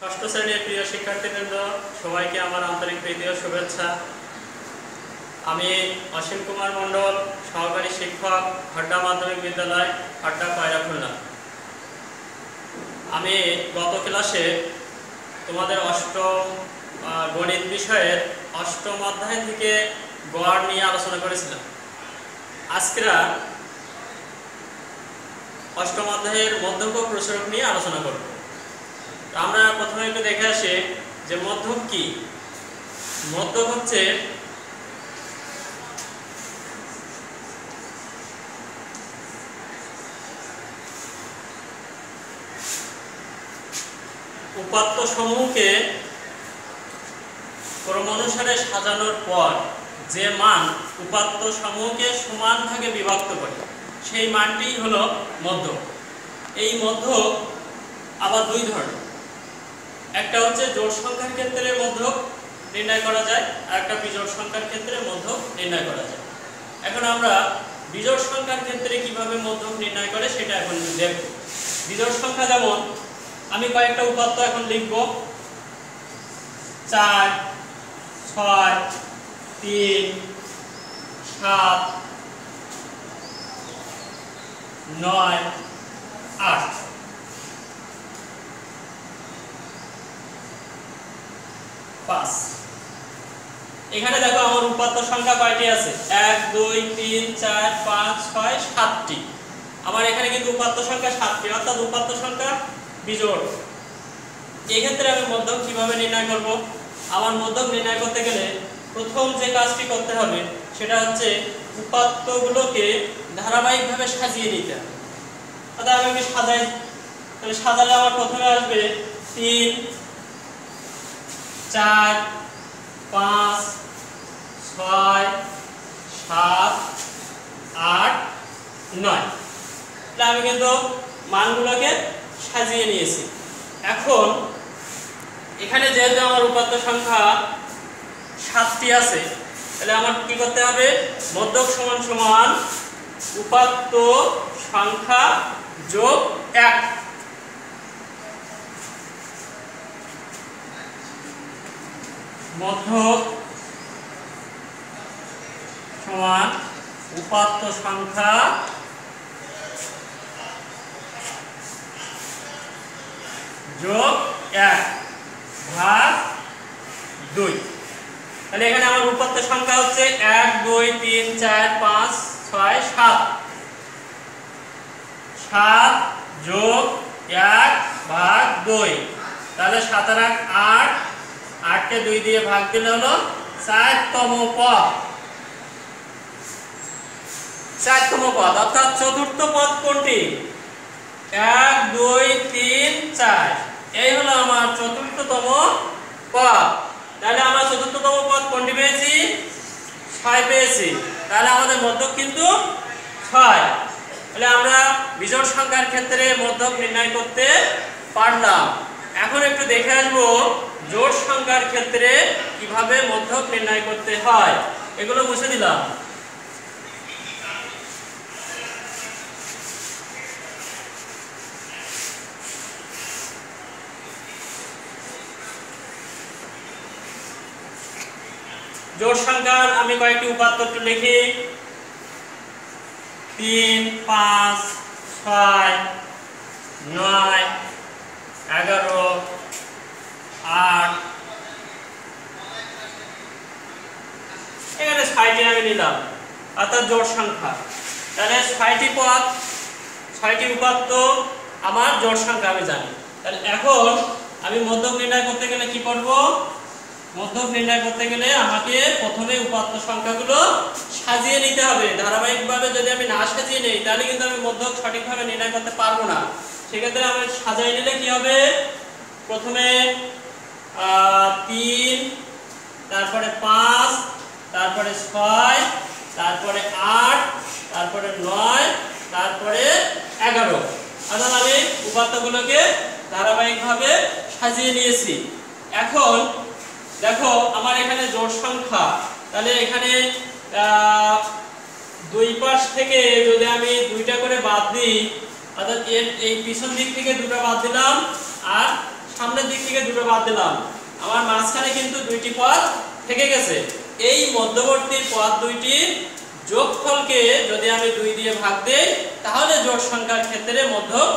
ষষ্ঠ শ্রেণীর প্রিয় শিক্ষার্থীবৃন্দ, সবাইকে আমার আন্তরিক প্রীতি ও শুভেচ্ছা। আমি অসীম কুমার মণ্ডল, সহকারী শিক্ষক, খড়্ডা মাধ্যমিক বিদ্যালয়, খড়্ডা পায়রা খুলনা। আমি গত ক্লাসে তোমাদের অষ্টম গণিত বিষয়ের অষ্টম অধ্যায় থেকে গড় নিয়ে আলোচনা করেছিলাম। আজকে অষ্টম অধ্যায়ের মধ্যক ও প্রসারক নিয়ে আলোচনা করব। আমরা প্রথমে একটু দেখে আসি যে মধ্যক কি। মধ্যক হচ্ছে উপাত্ত সমূহকে ক্রমানুসারে সাজানোর পর যে মান উপাত্ত সমূহকে সমান ভাগে বিভক্ত করে সেই মানটিই হলো মধ্যক। এই মধ্যক আবার দুই ধরনের, একটা হচ্ছে জোড় সংখ্যার ক্ষেত্রে মধ্যক নির্ণয় করা যায়, আর একটা বিজোড় সংখ্যার ক্ষেত্রে মধ্যক নির্ণয় করা যায়। এখন আমরা বিজোড় সংখ্যার ক্ষেত্রে কিভাবে মধ্যক নির্ণয় করে সেটা এখন দেখব। বিজোড় সংখ্যা যেমন আমি কয়েকটা উপাত্ত এখন লিখব, 4, 6, 3, 7, 9, 8। এখানে দেখো আমার উপাত্ত সংখ্যা কয়টি আছে? 1, 2, 3, 4, 5, 6, 7টি। আমার এখানে কিন্তু উপাত্ত সংখ্যা 7টি, অর্থাৎ উপাত্ত সংখ্যা বিজোড়। এই ক্ষেত্রে আমি মধ্যক কিভাবে নির্ণয় করব? আমার মধ্যক নির্ণয় করতে গেলে প্রথম যে কাজটি করতে হবে সেটা হচ্ছে উপাত্তগুলোকে ধারাবাহিকভাবে সাজিয়ে নিতে হবে। অর্থাৎ আমি সাজাই, তাহলে সাজালে আমার প্রথমে আসবে 3, 4, 5, 6, 7, 8, 9। তাহলে আমি কিন্তু মানগুলোকে সাজিয়ে নিয়েছি। এখন এখানে যেহেতু আমার উপাত্ত সংখ্যা 7টি আছে, তাহলে আমার কি করতে হবে? মধ্যক সমান সমান উপাত্ত সংখ্যা যোগ 1। মধ্যক সমান উপাত্ত সংখ্যা যোগ 1 ভাগ 2। তাহলে এখানে আমার উপাত্ত সংখ্যা হচ্ছে 1, 2, 3, 4, 5, 6, 7। 7 যোগ 1 ভাগ 2, তাহলে 7 আর 8, 8কে 2 দিয়ে ভাগ দিলে হলো 4তম পদ। 4তম পদ অর্থাৎ চতুর্থ পদ কোনটি? 1, 2, 3, 4, এই হলো আমার চতুর্থতম পদ। তাহলে আমরা চতুর্থতম পদ কোনটি পেয়েছি? 6 পেয়েছি। তাহলে আমাদের মধ্যক কিন্তু 6। তাহলে আমরা বিজোড় সংখ্যার ক্ষেত্রে মধ্যক নির্ণয় করতে পারলাম। এখন একটু দেখে আসবো জোড় সংখ্যার ক্ষেত্রে কিভাবে মধ্যক নির্ণয় করতে হয়। এগুলো মুছে দিলাম। জোড় সংখ্যার আমি কয়েকটি উপাত্ত লিখি। 3, 5, 6, 9, 11, 8। এখানে 6টি আমি নিলাম, অর্থাৎ জোড় সংখ্যা। তাহলে 6টি পদ, 6টি উপাত্ত আমার জোড় সংখ্যা আমি জানি। তাহলে এখন আমি মধ্যক নির্ণয় করতে গেলে কি করব? মধ্যক নির্ণয় করতে গেলে আমাকে প্রথমে উপাত্ত সংখ্যাগুলো সাজিয়ে নিতে হবে। ধারাবাহিকভাবে যদি আমি না সাজিয়ে নেই তাহলে কিন্তু আমি মধ্যক সঠিকভাবে নির্ণয় করতে পারবো না। সেক্ষেত্রে আমি সাজিয়ে নিলে কি হবে? প্রথমে 3, তারপরে 5, তারপরে 6, তারপরে 8, তারপরে 9, তারপরে 11। অর্থাৎ আমি উপাত্তগুলোকে ধারাবাহিকভাবে সাজিয়ে নিয়েছি। এখন দেখো আমার এখানে জোড় সংখ্যা, তাহলে এখানে দুই পাশ থেকে যদি আমি 2টা করে বাদ দিই, অর্থাৎ এই পিছন দিক থেকে 2টা বাদ দিলাম আর সামনের দিক থেকে থেকে দুটো বাদ দিলাম, আমার মাঝখানে কিন্তু দুইটি পদ থেকে গেছে। এই মধ্যবর্তী পদ দুইটির যোগফলকে যদি আমি 2 দিয়ে ভাগ দেই তাহলে জোড় সংখ্যার ক্ষেত্রে মধ্যক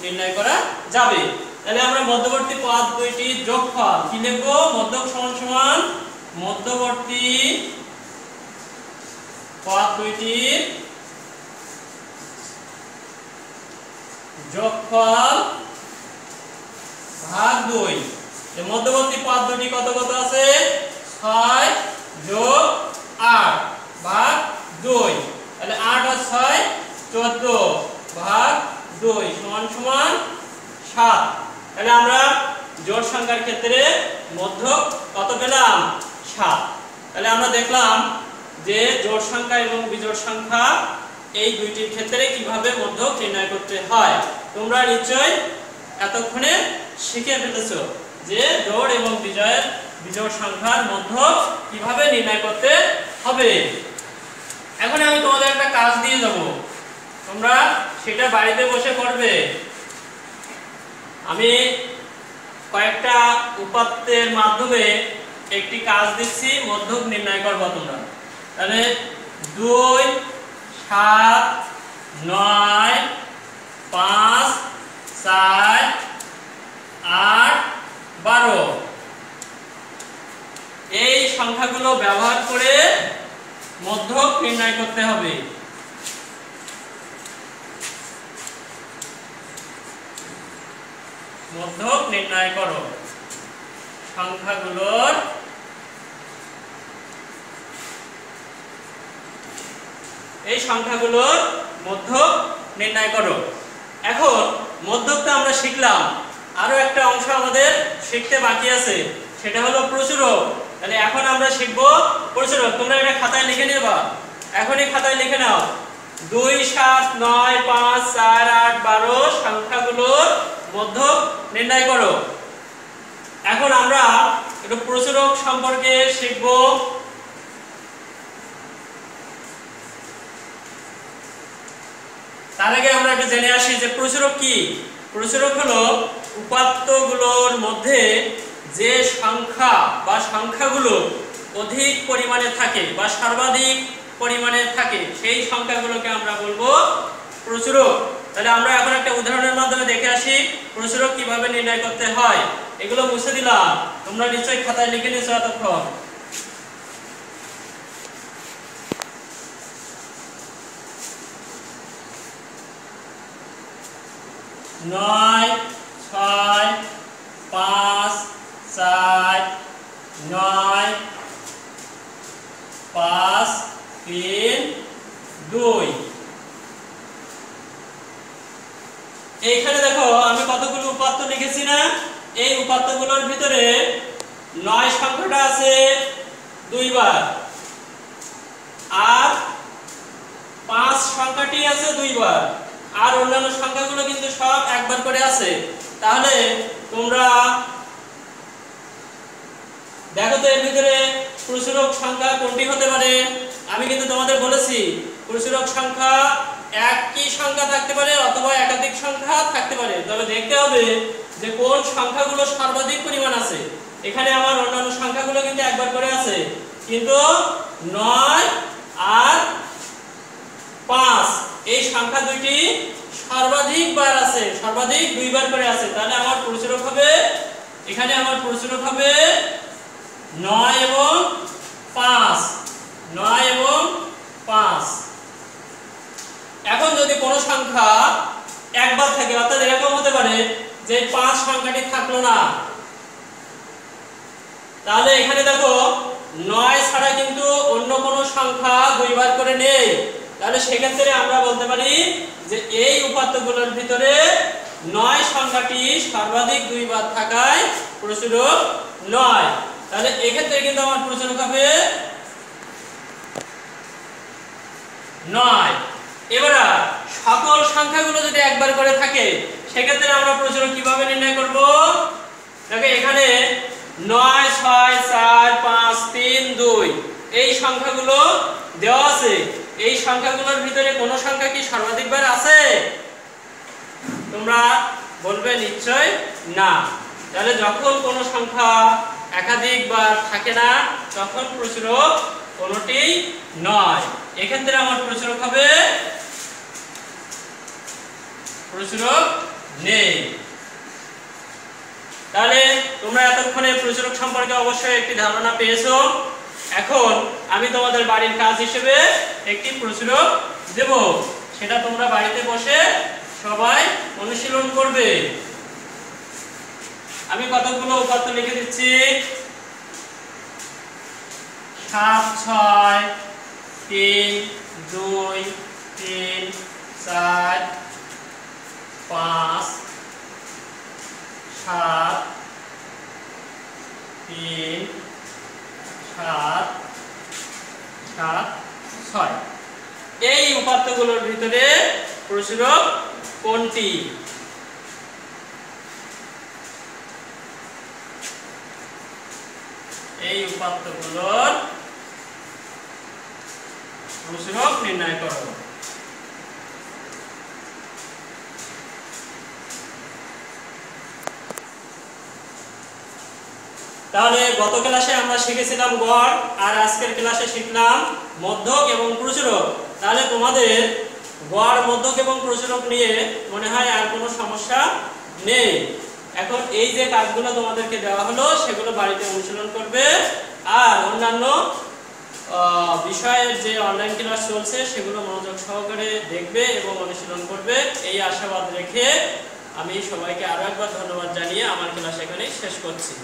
নির্ণয় করা যাবে। তাহলে আমরা মধ্যবর্তী পদ দুইটির যোগফল কি লিখব? মধ্যক সমান সমান মধ্যবর্তী পদ দুইটির যোগফল ভাগ 2। এই মধ্যবর্তী পদ দুটি কত কত আছে? 6 যোগ 8 ভাগ 2। তাহলে 8 আর 6 14 ভাগ 2 সমান সমান 7। তাহলে আমরা জোড় সংখ্যার ক্ষেত্রে মধ্যক কত পেলাম? 7। তাহলে আমরা দেখলাম যে জোড় সংখ্যা এবং বিজোড় সংখ্যা এই দুইটির ক্ষেত্রে কিভাবে মধ্যক নির্ণয় করতে হয়। তোমরা নিশ্চয়ই এতক্ষণে শিখে ফেলেছো যে জোড় এবং বিজোড় সংখ্যার মধ্যক কিভাবে নির্ণয় করতে হবে। এখন আমি তোমাদের একটা কাজ দিয়ে দেব, তোমরা সেটা বাড়িতে বসে করবে। আমি কয়েকটা উপাত্তের মাধ্যমে একটি কাজ দিচ্ছি, মধ্যক নির্ণয় করবে তোমরা। তাহলে 2 7 9 5 4 8 12 এই সংখ্যাগুলো ব্যবহার করে মধ্যক নির্ণয় করতে হবে। মধ্যক নির্ণয় করো সংখ্যাগুলোর এই সংখ্যাগুলোর মধ্যক নির্ণয় করো। এখন মধ্যকটা আমরা শিখলাম, আরো একটা অংশ আমাদের শিখতে বাকি আছে, সেটা হলো প্রচুরক। তাহলে এখন আমরা শিখব প্রচুরক। তোমরা এটা খাতায় লিখে নেবা, এখনই খাতায় লিখে নাও। 2 7 9 5 4 8 12 সংখ্যাগুলোর মধ্যক নির্ণয় করো। এখন আমরা একটু প্রচুরক সম্পর্কে শিখব। তার আগে আমরা একটু জেনে আসি যে প্রচুরক কি। প্রচুরক হলো উপাত্তগুলোর মধ্যে যে সংখ্যা বা সংখ্যাগুলো অধিক পরিমাণে থাকে বা সর্বাধিক পরিমাণে থাকে সেই সংখ্যাগুলোকে আমরা বলবো প্রচুরক। তাহলে আমরা এখন একটা উদাহরণের মাধ্যমে দেখে আসি প্রচুরক কিভাবে নির্ণয় করতে হয়। এগুলো মুছে দিলাম, তোমরা নিশ্চয়ই খাতায় লিখে নিয়েছো এতক্ষণ। নয় 6 5 4 9 5 3 2। এইখানে দেখো আমি কতগুলো উপাত্ত লিখেছি না? এই উপাত্তগুলোর ভিতরে 9 সংখ্যাটা আছে 2 বার, আর 5 সংখ্যাটি আছে 2 বার, আর অন্যান্য সংখ্যাগুলো কিন্তু সব একবার করে আছে। তাহলে তোমরা দেখো তো এর ভিতরে প্রচুরক সংখ্যা কোনটি হতে পারে। আমি কিন্তু তোমাদের বলেছি প্রচুরক সংখ্যা একই সংখ্যা থাকতে পারে অথবা একাধিক সংখ্যা থাকতে পারে, তবে দেখতে হবে যে কোন সংখ্যাগুলো সর্বাধিক পরিমাণ আছে। এখানে আমার অন্যান্য সংখ্যাগুলো কিন্তু একবার করে আছে, কিন্তু 9 আর 5 এই সংখ্যা দুইটি সর্বাধিক বার আছে, সর্বাধিক 2 বার করে আছে। তাহলে আমার প্রচুরক হবে, এখানে আমার প্রচুরক হবে 9 এবং 5, 9 এবং 5। এখন যদি কোনো সংখ্যা একবার থাকে, অর্থাৎ এরকম হতে পারে যে 5 সংখ্যাটি থাকলো না, তাহলে এখানে দেখো 9 ছাড়া কিন্তু অন্য কোনো সংখ্যা 2 বার করে নেই। তাহলে সেক্ষেত্রে আমরা বলতে পারি যে এই উপাত্তগুলোর ভিতরে 9 সংখ্যাটি সর্বাধিক 2 বার থাকায় প্রচুরক 9। তাহলে এক্ষেত্রে কিন্তু আমার প্রচুরক হবে 9। এবার সকল সংখ্যাগুলো যদি একবার করে থাকে সেক্ষেত্রে আমরা প্রচুরক কিভাবে নির্ণয় করব? দেখো এখানে 9 6 4 5 3 2 এই সংখ্যাগুলো দেওয়া আছে। এই সংখ্যাগুলোর ভিতরে কোন সংখ্যা কি সর্বাধিক বার আছে? তোমরা বলবে নিশ্চয় না। তাহলে যখন কোনো সংখ্যা একাধিকবার থাকে না তখন প্রচুরক কোনটি নয়। এক্ষেত্রে আমার প্রচুরক হবে প্রচুরক নেই। তাহলে তোমরা এতক্ষণে প্রচুরক সম্পর্কে অবশ্যই একটি ধারণা পেয়েছো। এখন আমি তোমাদের বাড়ির কাজ হিসেবে একটি প্রচুরক দেব, সেটা তোমরা বাড়িতে বসে সবাই অনুশীলন করবে। আমি কতগুলো উপাত্ত লিখে দিচ্ছি। 7 6 3 2 3 4 5 7 3 7 7 6। এই উপাত্তগুলোর ভিতরে প্রচুরক কোনটি? এই উপাত্তগুলোর প্রচুরক নির্ণয় করো। তাহলে গত ক্লাসে আমরা শিখেছিলাম গড়, আর আজকের ক্লাসে শিখলাম মধ্যক এবং প্রচুরক। তাহলে তোমাদের গড়, মধ্যক এবং প্রচুরক নিয়ে মনে হয় আর কোনো সমস্যা নেই। এখন এই যে কাজগুলো তোমাদেরকে দেওয়া হলো সেগুলো বাড়িতে অনুশীলন করবে, আর অন্যান্য বিষয়ের যে অনলাইন ক্লাস চলছে সেগুলো মনোযোগ সহকারে দেখবে এবং অনুশীলন করবে। এই আশাবাদ রেখে আমি সবাইকে আরো একবার ধন্যবাদ জানিয়ে আমার ক্লাস এখানেই শেষ করছি।